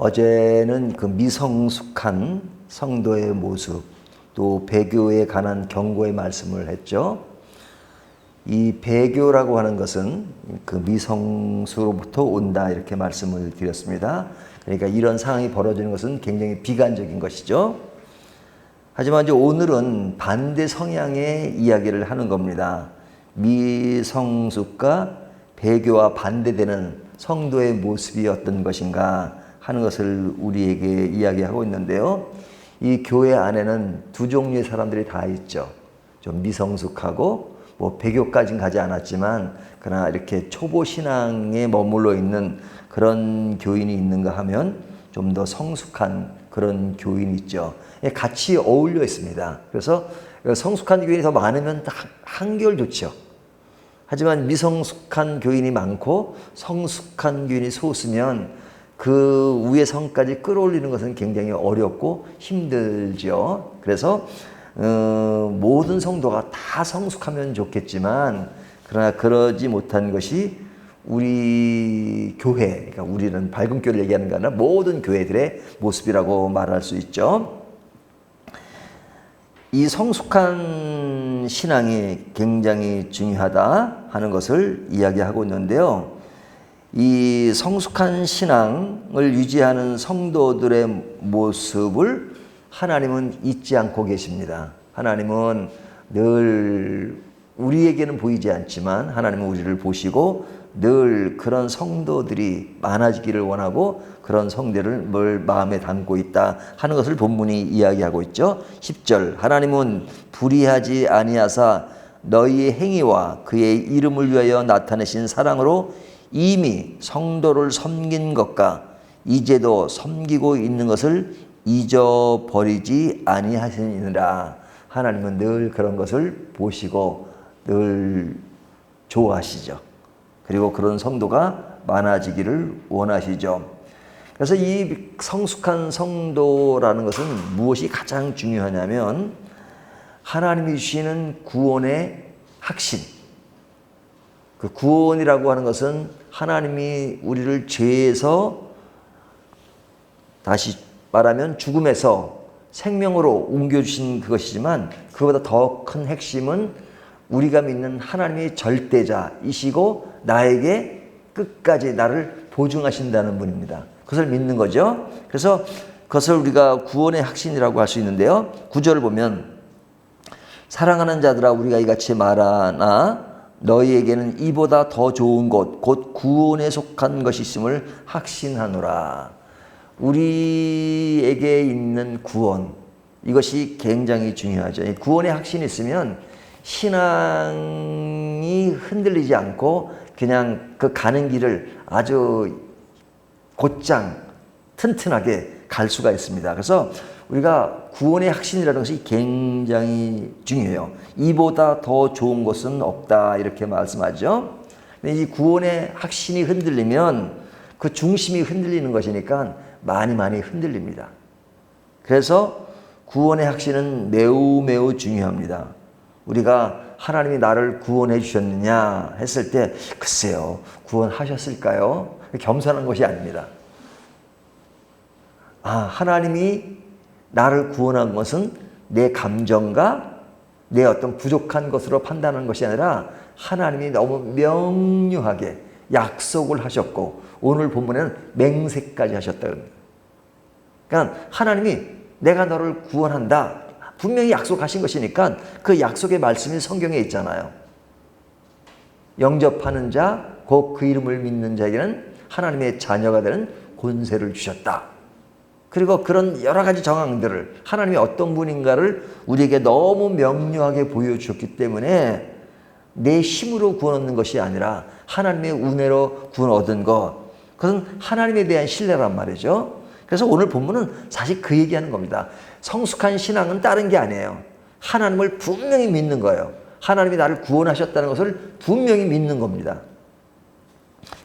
어제는 그 미성숙한 성도의 모습, 또 배교에 관한 경고의 말씀을 했죠. 이 배교라고 하는 것은 그 미성수로부터 온다, 이렇게 말씀을 드렸습니다. 그러니까 이런 상황이 벌어지는 것은 굉장히 비관적인 것이죠. 하지만 이제 오늘은 반대 성향의 이야기를 하는 겁니다. 미성숙과 배교와 반대되는 성도의 모습이 어떤 것인가 하는 것을 우리에게 이야기하고 있는데요. 이 교회 안에는 두 종류의 사람들이 다 있죠. 좀 미성숙하고 뭐 배교까지는 가지 않았지만 그러나 이렇게 초보 신앙에 머물러 있는 그런 교인이 있는가 하면 좀 더 성숙한 그런 교인이 있죠. 같이 어울려 있습니다. 그래서 성숙한 교인이 더 많으면 한결 좋죠. 하지만 미성숙한 교인이 많고 성숙한 교인이 소수면 그 위의 성까지 끌어올리는 것은 굉장히 어렵고 힘들죠. 그래서 모든 성도가 다 성숙하면 좋겠지만 그러나 그러지 못한 것이 우리 교회, 그러니까 우리는 밝은 교회를 얘기하는 게 아니라 모든 교회들의 모습이라고 말할 수 있죠. 이 성숙한 신앙이 굉장히 중요하다 하는 것을 이야기하고 있는데요. 이 성숙한 신앙을 유지하는 성도들의 모습을 하나님은 잊지 않고 계십니다. 하나님은 늘 우리에게는 보이지 않지만 하나님은 우리를 보시고 늘 그런 성도들이 많아지기를 원하고 그런 성도를 마음에 담고 있다 하는 것을 본문이 이야기하고 있죠. 10절, 하나님은 불의하지 아니하사 너희의 행위와 그의 이름을 위하여 나타내신 사랑으로 이미 성도를 섬긴 것과 이제도 섬기고 있는 것을 잊어버리지 아니하시니라. 하나님은 늘 그런 것을 보시고 늘 좋아하시죠. 그리고 그런 성도가 많아지기를 원하시죠. 그래서 이 성숙한 성도라는 것은 무엇이 가장 중요하냐면 하나님이 주시는 구원의 확신. 그 구원이라고 하는 것은 하나님이 우리를 죄에서 다시 말하면 죽음에서 생명으로 옮겨주신 그것이지만 그보다 더 큰 핵심은 우리가 믿는 하나님의 절대자이시고 나에게 끝까지 나를 보증하신다는 분입니다. 그것을 믿는 거죠. 그래서 그것을 우리가 구원의 확신이라고 할 수 있는데요. 9절을 보면 사랑하는 자들아 우리가 이같이 말하나 너희에게는 이보다 더 좋은 곳 곧 구원에 속한 것이 있음을 확신하노라. 우리에게 있는 구원, 이것이 굉장히 중요하죠. 구원의 확신이 있으면 신앙이 흔들리지 않고 그냥 그 가는 길을 아주 곧장 튼튼하게 갈 수가 있습니다. 그래서 우리가 구원의 확신이라는 것이 굉장히 중요해요. 이보다 더 좋은 것은 없다 이렇게 말씀하죠. 근데 이 구원의 확신이 흔들리면 그 중심이 흔들리는 것이니까 많이 흔들립니다. 그래서 구원의 확신은 매우 중요합니다. 우리가 하나님이 나를 구원해 주셨느냐 했을 때 글쎄요, 구원하셨을까요? 겸손한 것이 아닙니다. 하나님이 나를 구원한 것은 내 감정과 내 어떤 부족한 것으로 판단하는 것이 아니라 하나님이 너무 명료하게 약속을 하셨고 오늘 본문에는 맹세까지 하셨다고 합니다. 그러니까 하나님이 내가 너를 구원한다 분명히 약속하신 것이니까 그 약속의 말씀이 성경에 있잖아요. 영접하는 자, 곧 그 이름을 믿는 자에게는 하나님의 자녀가 되는 권세를 주셨다. 그리고 그런 여러 가지 정황들을 하나님이 어떤 분인가를 우리에게 너무 명료하게 보여주셨기 때문에 내 힘으로 구원 얻는 것이 아니라 하나님의 은혜로 구원 얻은 것, 그것은 하나님에 대한 신뢰란 말이죠. 그래서 오늘 본문은 사실 그 얘기하는 겁니다. 성숙한 신앙은 다른 게 아니에요. 하나님을 분명히 믿는 거예요. 하나님이 나를 구원하셨다는 것을 분명히 믿는 겁니다.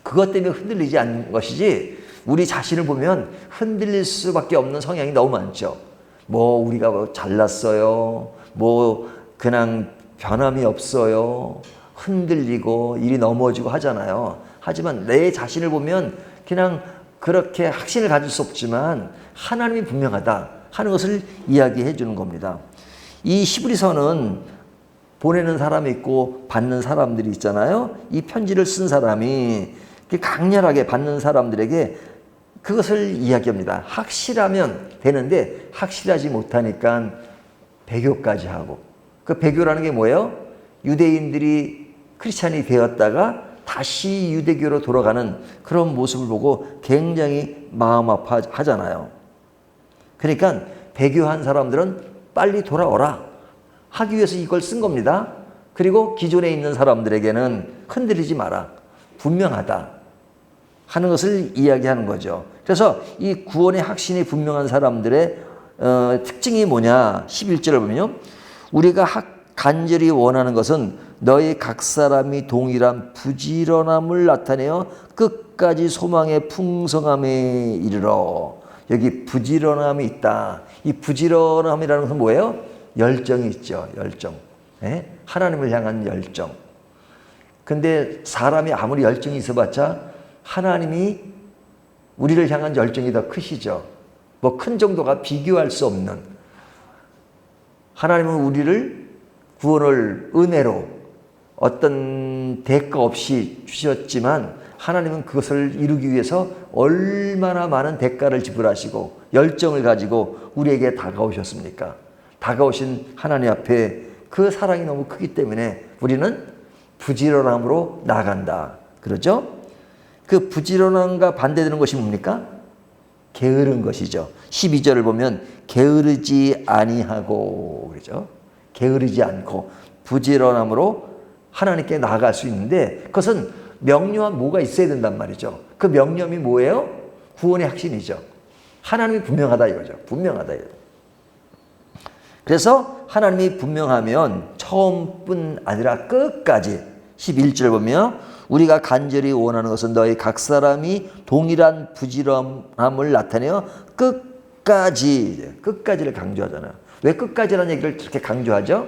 그것 때문에 흔들리지 않는 것이지 우리 자신을 보면 흔들릴 수밖에 없는 성향이 너무 많죠. 우리가 잘났어요. 그냥 변함이 없어요. 흔들리고 일이 넘어지고 하잖아요. 하지만 내 자신을 보면 그냥 그렇게 확신을 가질 수 없지만 하나님이 분명하다 하는 것을 이야기해 주는 겁니다. 이 히브리서는 보내는 사람이 있고 받는 사람들이 있잖아요. 이 편지를 쓴 사람이 강렬하게 받는 사람들에게 그것을 이야기합니다. 확실하면 되는데 확실하지 못하니까 배교까지 하고, 그 배교라는 게 뭐예요? 유대인들이 크리스찬이 되었다가 다시 유대교로 돌아가는 그런 모습을 보고 굉장히 마음 아파하잖아요. 그러니까 배교한 사람들은 빨리 돌아오라 하기 위해서 이걸 쓴 겁니다. 그리고 기존에 있는 사람들에게는 흔들리지 마라, 분명하다 하는 것을 이야기하는 거죠. 그래서 이 구원의 확신이 분명한 사람들의 특징이 뭐냐? 11절을 보면요, 우리가 간절히 원하는 것은 너희 각 사람이 동일한 부지런함을 나타내어 끝까지 소망의 풍성함에 이르러. 여기 부지런함이 있다. 이 부지런함이라는 것은 뭐예요? 열정이 있죠. 열정. 예? 하나님을 향한 열정. 근데 사람이 아무리 열정이 있어봤자 하나님이 우리를 향한 열정이 더 크시죠. 뭐 큰 정도가 비교할 수 없는. 하나님은 우리를 구원을 은혜로 어떤 대가 없이 주셨지만 하나님은 그것을 이루기 위해서 얼마나 많은 대가를 지불하시고 열정을 가지고 우리에게 다가오셨습니까? 다가오신 하나님 앞에 그 사랑이 너무 크기 때문에 우리는 부지런함으로 나아간다. 그러죠? 그 부지런함과 반대되는 것이 뭡니까? 게으른 것이죠. 12절을 보면 게으르지 아니하고 그러죠. 게으르지 않고 부지런함으로 하나님께 나아갈 수 있는데 그것은 명료한 뭐가 있어야 된단 말이죠. 그 명령이 뭐예요? 구원의 확신이죠. 하나님이 분명하다 이거죠. 분명하다 이거죠. 그래서 하나님이 분명하면 처음뿐 아니라 끝까지 11절 보면 우리가 간절히 원하는 것은 너희 각 사람이 동일한 부지런함을 나타내어 끝까지를 강조하잖아요. 왜 끝까지라는 얘기를 그렇게 강조하죠?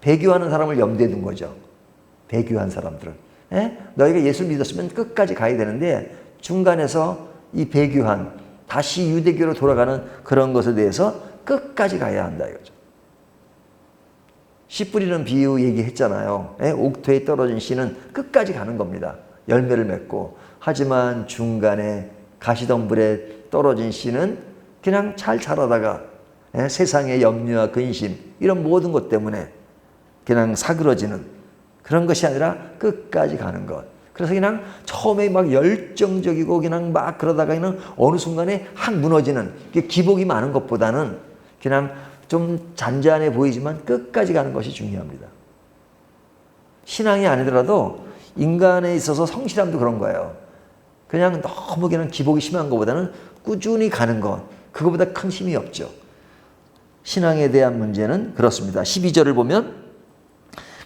배교하는 사람을 염두에 둔 거죠. 배교한 사람들은. 너희가 예수를 믿었으면 끝까지 가야 되는데 중간에서 이 배교한 다시 유대교로 돌아가는 그런 것에 대해서 끝까지 가야 한다 이거죠. 씨 뿌리는 비유 얘기했잖아요. 옥토에 떨어진 씨는 끝까지 가는 겁니다. 열매를 맺고. 하지만 중간에 가시덤불에 떨어진 씨는 그냥 잘 자라다가 세상의 염려와 근심 이런 모든 것 때문에 그냥 사그러지는 그런 것이 아니라 끝까지 가는 것. 그래서 그냥 처음에 막 열정적이고 그냥 막 그러다가 그냥 어느 순간에 확 무너지는 기복이 많은 것보다는 그냥 좀 잔잔해 보이지만 끝까지 가는 것이 중요합니다. 신앙이 아니더라도 인간에 있어서 성실함도 그런 거예요. 그냥 너무 그냥 기복이 심한 것보다는 꾸준히 가는 것, 그거보다 큰 힘이 없죠. 신앙에 대한 문제는 그렇습니다. 12절을 보면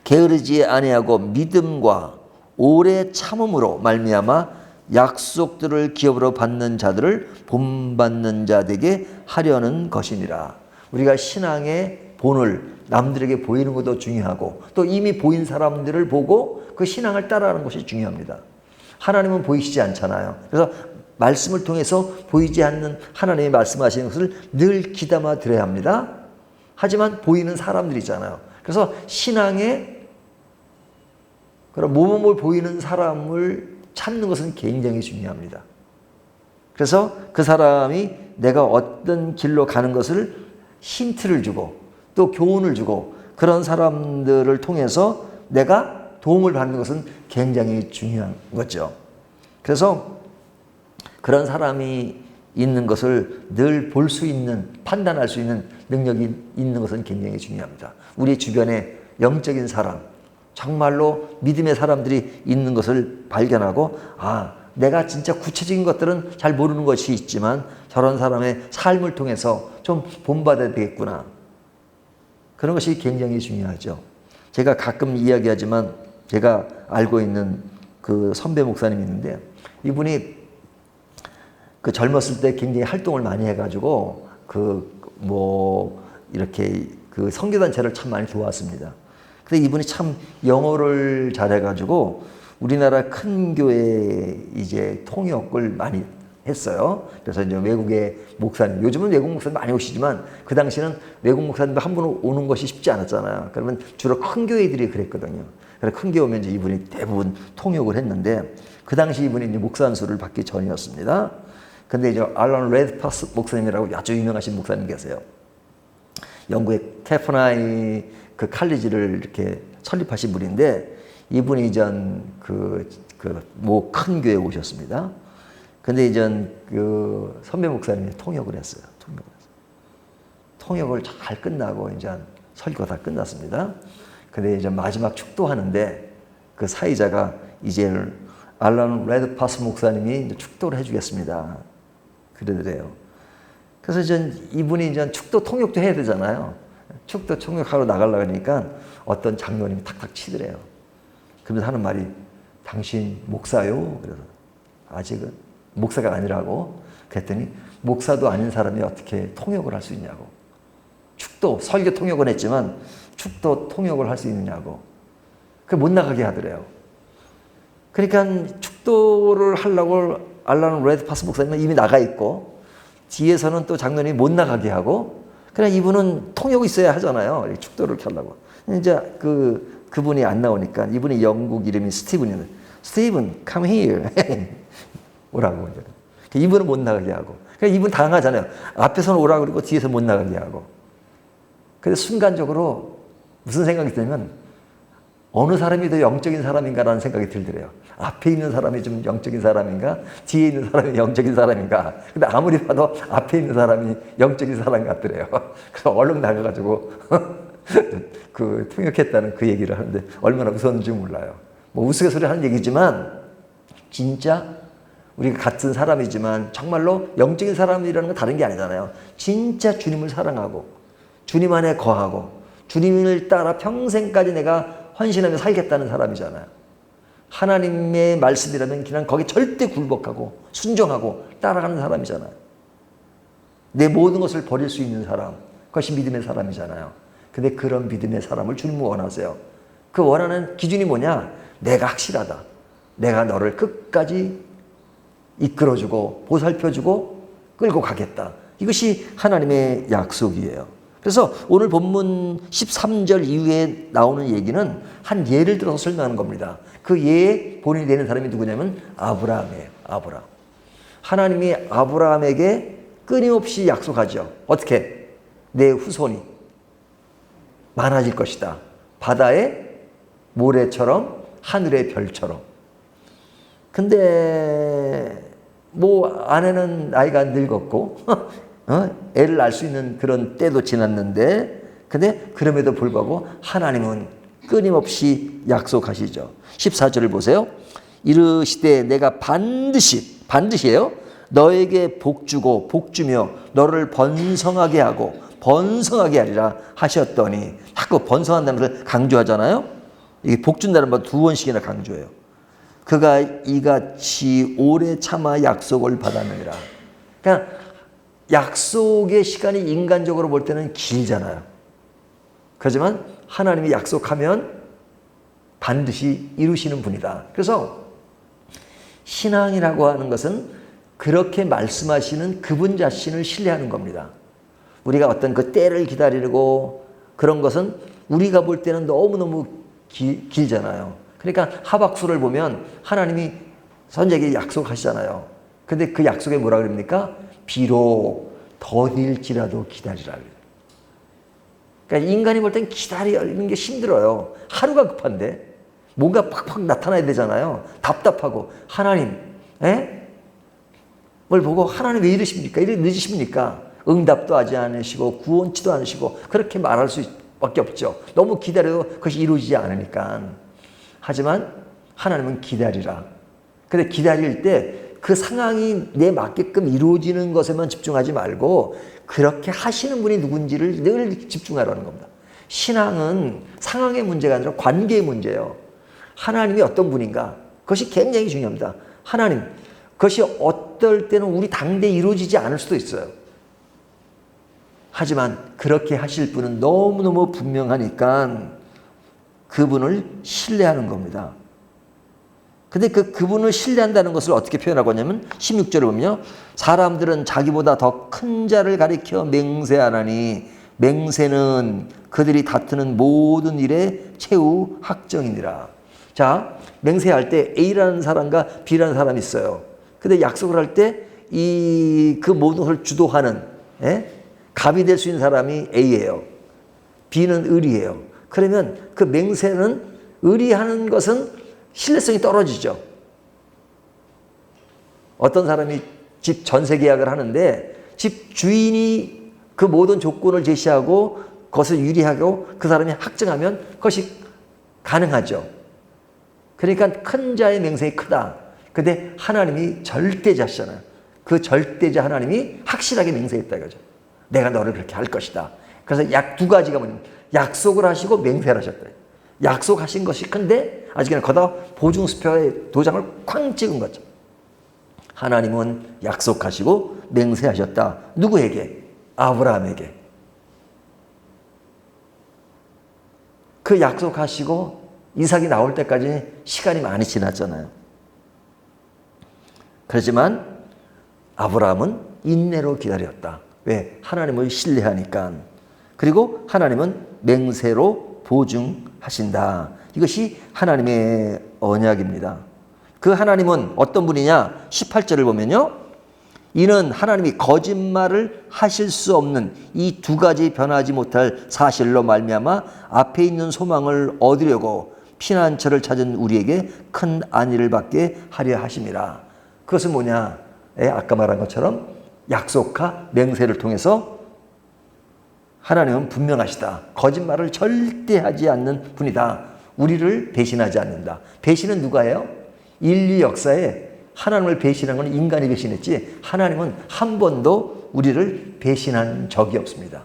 게으르지 아니하고 믿음과 오래 참음으로 말미암아 약속들을 기업으로 받는 자들을 본받는 자되게 하려는 것이니라. 우리가 신앙의 본을 남들에게 보이는 것도 중요하고 또 이미 보인 사람들을 보고 그 신앙을 따라가는 것이 중요합니다. 하나님은 보이시지 않잖아요. 그래서 말씀을 통해서 보이지 않는 하나님이 말씀하시는 것을 늘 귀담아 들어야 합니다. 하지만 보이는 사람들이 있잖아요. 그래서 신앙의 그런 모범을 보이는 사람을 찾는 것은 굉장히 중요합니다. 그래서 그 사람이 내가 어떤 길로 가는 것을 힌트를 주고 또 교훈을 주고 그런 사람들을 통해서 내가 도움을 받는 것은 굉장히 중요한 거죠. 그래서 그런 사람이 있는 것을 늘 볼 수 있는, 판단할 수 있는 능력이 있는 것은 굉장히 중요합니다. 우리 주변에 영적인 사람, 정말로 믿음의 사람들이 있는 것을 발견하고 내가 진짜 구체적인 것들은 잘 모르는 것이 있지만 저런 사람의 삶을 통해서 좀 본받아야 되겠구나. 그런 것이 굉장히 중요하죠. 제가 가끔 이야기하지만 제가 알고 있는 그 선배 목사님이 있는데 이분이 그 젊었을 때 굉장히 활동을 많이 해가지고 이렇게 그 선교단체를 참 많이 도왔습니다. 근데 이분이 참 영어를 잘해가지고 우리나라 큰 교회 이제 통역을 많이 했어요. 그래서 이제 외국의 목사님, 요즘은 외국 목사님 많이 오시지만 그 당시는 외국 목사님도 한 분 오는 것이 쉽지 않았잖아요. 그러면 주로 큰 교회들이 그랬거든요. 그래서 큰 교회 오면 이제 이분이 대부분 통역을 했는데 그 당시 이분이 이제 목사 안수를 받기 전이었습니다. 근데 이제 알런 레드파스 목사님이라고 아주 유명하신 목사님 계세요. 영국의 캐퍼나이 그 칼리지를 이렇게 설립하신 분인데 이분이 이전 뭐 큰 교회에 오셨습니다. 근데 이전 그 선배 목사님이 통역을 했어요. 통역을 잘 끝나고 이제 설교가 다 끝났습니다. 근데 이제 마지막 축도하는데 그 사회자가 이제 알런 레드파스 목사님이 이제 축도를 해주겠습니다. 그러더래요. 그래서 이제 이분이 이제 축도 통역도 해야 되잖아요. 축도 통역하러 나가려고 하니까 어떤 장로님이 탁탁 치더래요. 그러면서 하는 말이 당신 목사요? 그래서 아직은 목사가 아니라고. 그랬더니 목사도 아닌 사람이 어떻게 통역을 할 수 있냐고. 축도, 설교 통역은 했지만 축도 통역을 할 수 있느냐고. 그 못 나가게 하더래요. 그러니까 축도를 하려고 알란 레드파스 목사님은 이미 나가 있고 뒤에서는 또 장로님이 못 나가게 하고 그냥 이분은 통역이 있어야 하잖아요. 축도를 이렇게 하려고. 이제 그분이 안 나오니까 이분이 영국 이름이 스티븐이에요. 스티븐, come here. 오라고. 이분은 못 나가게 하고. 그러니까 이분 당하잖아요. 앞에서는 오라고 그러고 뒤에서 못 나가게 하고. 그래서 순간적으로 무슨 생각이 들냐면 어느 사람이 더 영적인 사람인가라는 생각이 들더래요. 앞에 있는 사람이 좀 영적인 사람인가? 뒤에 있는 사람이 영적인 사람인가? 근데 아무리 봐도 앞에 있는 사람이 영적인 사람 같더래요. 그래서 얼른 나가가지고 그 통역했다는 그 얘기를 하는데 얼마나 무서웠는지 몰라요. 뭐 우스갯소리 하는 얘기지만 진짜 우리가 같은 사람이지만 정말로 영적인 사람이라는 건 다른 게 아니잖아요. 진짜 주님을 사랑하고 주님 안에 거하고 주님을 따라 평생까지 내가 헌신하며 살겠다는 사람이잖아요. 하나님의 말씀이라면 그냥 거기 절대 굴복하고 순종하고 따라가는 사람이잖아요. 내 모든 것을 버릴 수 있는 사람, 그것이 믿음의 사람이잖아요. 근데 그런 믿음의 사람을 주님은 원하세요. 그 원하는 기준이 뭐냐? 내가 확실하다. 내가 너를 끝까지 이끌어주고 보살펴주고 끌고 가겠다. 이것이 하나님의 약속이에요. 그래서 오늘 본문 13절 이후에 나오는 얘기는 한 예를 들어서 설명하는 겁니다. 그 예의 본인이 되는 사람이 누구냐면 아브라함이에요. 아브라함. 하나님이 아브라함에게 끊임없이 약속하죠. 어떻게? 내 후손이 많아질 것이다. 바다의 모래처럼 하늘의 별처럼. 근데 뭐 아내는 나이가 늙었고 애를 낳을 수 있는 그런 때도 지났는데 근데 그럼에도 불구하고 하나님은 끊임없이 약속하시죠. 14절을 보세요. 이르시되 내가 반드시예요. 너에게 복주고 복주며 너를 번성하게 하고 번성하게 하리라 하셨더니 자꾸 번성한다는 것을 강조하잖아요. 이게 복준다는 말 두 번씩이나 강조해요. 그가 이같이 오래 참아 약속을 받았느니라. 그러니까 약속의 시간이 인간적으로 볼 때는 길잖아요. 그렇지만 하나님이 약속하면 반드시 이루시는 분이다. 그래서 신앙이라고 하는 것은 그렇게 말씀하시는 그분 자신을 신뢰하는 겁니다. 우리가 어떤 그 때를 기다리고 그런 것은 우리가 볼 때는 너무너무 길잖아요. 그러니까 하박수를 보면 하나님이 선지자에게 약속하시잖아요. 근데 그 약속에 뭐라 그럽니까? 비록 더딜지라도 기다리라. 그러니까 인간이 볼 땐 기다리는 게 힘들어요. 하루가 급한데 뭔가 팍팍 나타나야 되잖아요. 답답하고 하나님 뭘 보고 하나님 왜 이러십니까? 이렇게 늦으십니까? 응답도 하지 않으시고 구원치도 않으시고 그렇게 말할 수밖에 없죠. 너무 기다려도 그것이 이루어지지 않으니까. 하지만 하나님은 기다리라. 근데 기다릴 때 그 상황이 내 맞게끔 이루어지는 것에만 집중하지 말고 그렇게 하시는 분이 누군지를 늘 집중하라는 겁니다. 신앙은 상황의 문제가 아니라 관계의 문제예요. 하나님이 어떤 분인가? 그것이 굉장히 중요합니다. 하나님, 그것이 어떨 때는 우리 당대에 이루어지지 않을 수도 있어요. 하지만 그렇게 하실 분은 너무너무 분명하니까 그분을 신뢰하는 겁니다. 근데 그분을 신뢰한다는 것을 어떻게 표현하고 하냐면 16절에 보면요. 사람들은 자기보다 더 큰 자를 가리켜 맹세하나니 맹세는 그들이 다투는 모든 일의 최후 확정이니라. 자, 맹세할 때 A라는 사람과 B라는 사람이 있어요. 근데 약속을 할 때 그 모든 것을 주도하는 갑이 될 수 있는 사람이 A예요. B는 을이에요. 그러면 그 맹세는 의리하는 것은 신뢰성이 떨어지죠. 어떤 사람이 집 전세 계약을 하는데 집 주인이 그 모든 조건을 제시하고 그것을 유리하고 그 사람이 확정하면 그것이 가능하죠. 그러니까 큰 자의 맹세가 크다. 근데 하나님이 절대자시잖아요. 그 절대자 하나님이 확실하게 맹세했다 이거죠. 내가 너를 그렇게 할 것이다. 그래서 약 두 가지가 뭐냐면 약속을 하시고 맹세를 하셨다. 약속하신 것이 큰데 아직은 거기다 보증수표에 도장을 쾅 찍은 거죠. 하나님은 약속하시고 맹세하셨다. 누구에게? 아브라함에게. 그 약속하시고 이삭이 나올 때까지 시간이 많이 지났잖아요. 그렇지만 아브라함은 인내로 기다렸다. 왜? 하나님을 신뢰하니까. 그리고 하나님은 맹세로 보증하신다. 이것이 하나님의 언약입니다. 그 하나님은 어떤 분이냐? 18절을 보면요. 이는 하나님이 거짓말을 하실 수 없는 이 두 가지 변하지 못할 사실로 말미암아 앞에 있는 소망을 얻으려고 피난처를 찾은 우리에게 큰 안위를 받게 하려 하심이라. 그것은 뭐냐? 아까 말한 것처럼 약속과 맹세를 통해서 하나님은 분명하시다. 거짓말을 절대 하지 않는 분이다. 우리를 배신하지 않는다. 배신은 누가 해요? 인류 역사에 하나님을 배신한 건 인간이 배신했지 하나님은 한 번도 우리를 배신한 적이 없습니다.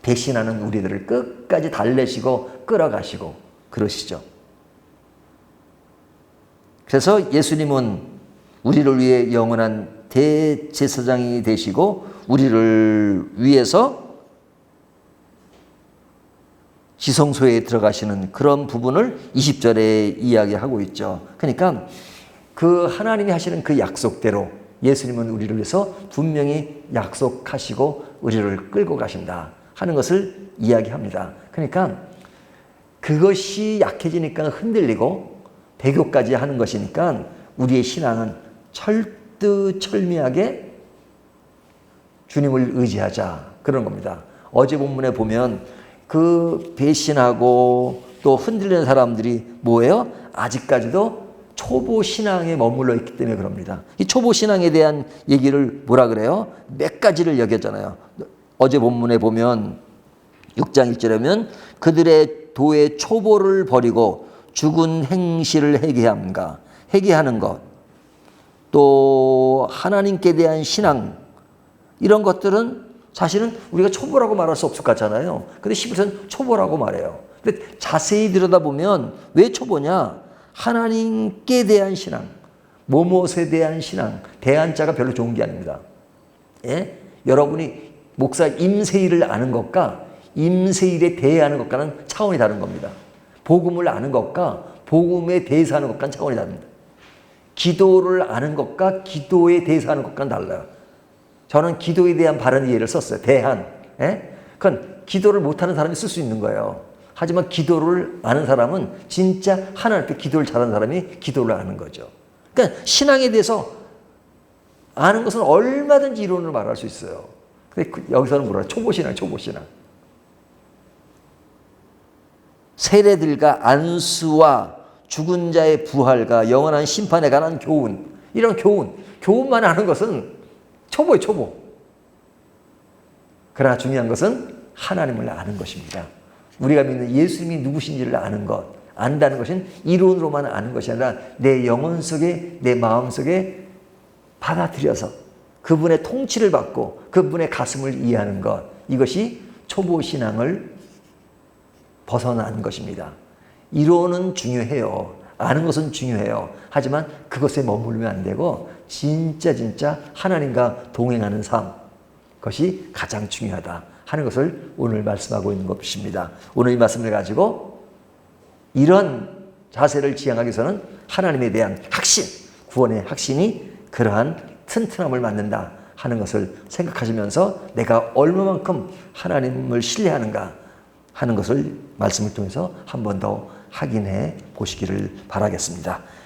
배신하는 우리들을 끝까지 달래시고 끌어가시고 그러시죠. 그래서 예수님은 우리를 위해 영원한 대제사장이 되시고 우리를 위해서 지성소에 들어가시는 그런 부분을 20절에 이야기하고 있죠. 그러니까 그 하나님이 하시는 그 약속대로 예수님은 우리를 위해서 분명히 약속하시고 우리를 끌고 가신다 하는 것을 이야기합니다. 그러니까 그것이 약해지니까 흔들리고 배교까지 하는 것이니까 우리의 신앙은 철두철미하게 주님을 의지하자 그런 겁니다. 어제 본문에 보면 그 배신하고 또 흔들리는 사람들이 뭐예요? 아직까지도 초보 신앙에 머물러 있기 때문에 그럽니다. 이 초보 신앙에 대한 얘기를 뭐라 그래요? 몇 가지를 여겼잖아요. 어제 본문에 보면 6장 1절에 그들의 도의 초보를 버리고 죽은 행실을 회개하는 것, 또 하나님께 대한 신앙 이런 것들은 사실은 우리가 초보라고 말할 수 없을 것 같잖아요. 근데 11절은 초보라고 말해요. 근데 자세히 들여다보면 왜 초보냐? 하나님께 대한 신앙, 무엇에 대한 신앙, 대한자가 별로 좋은 게 아닙니다. 예? 여러분이 목사 임세일을 아는 것과 임세일에 대해하는 것과는 차원이 다른 겁니다. 복음을 아는 것과 복음에 대해서 하는 것과는 차원이 다릅니다. 기도를 아는 것과 기도에 대해서 하는 것과는 달라요. 저는 기도에 대한 바른 이해를 썼어요. 그건 기도를 못하는 사람이 쓸 수 있는 거예요. 하지만 기도를 아는 사람은 진짜 하나님 앞에 기도를 잘하는 사람이 기도를 아는 거죠. 그러니까 신앙에 대해서 아는 것은 얼마든지 이론으로 말할 수 있어요. 근데 여기서는 뭐라? 초보신앙. 세례들과 안수와 죽은 자의 부활과 영원한 심판에 관한 교훈, 이런 교훈만 아는 것은 초보예요, 초보. 그러나 중요한 것은 하나님을 아는 것입니다. 우리가 믿는 예수님이 누구신지를 아는 것, 안다는 것은 이론으로만 아는 것이 아니라 내 영혼 속에, 내 마음 속에 받아들여서 그분의 통치를 받고 그분의 가슴을 이해하는 것, 이것이 초보 신앙을 벗어난 것입니다. 이론은 중요해요. 아는 것은 중요해요. 하지만 그것에 머물면 안 되고 진짜 하나님과 동행하는 삶, 그것이 가장 중요하다 하는 것을 오늘 말씀하고 있는 것입니다. 오늘 이 말씀을 가지고 이런 자세를 지향하기 위해서는 하나님에 대한 확신, 구원의 확신이 그러한 튼튼함을 만든다 하는 것을 생각하시면서 내가 얼마만큼 하나님을 신뢰하는가 하는 것을 말씀을 통해서 한 번 더 확인해 보시기를 바라겠습니다.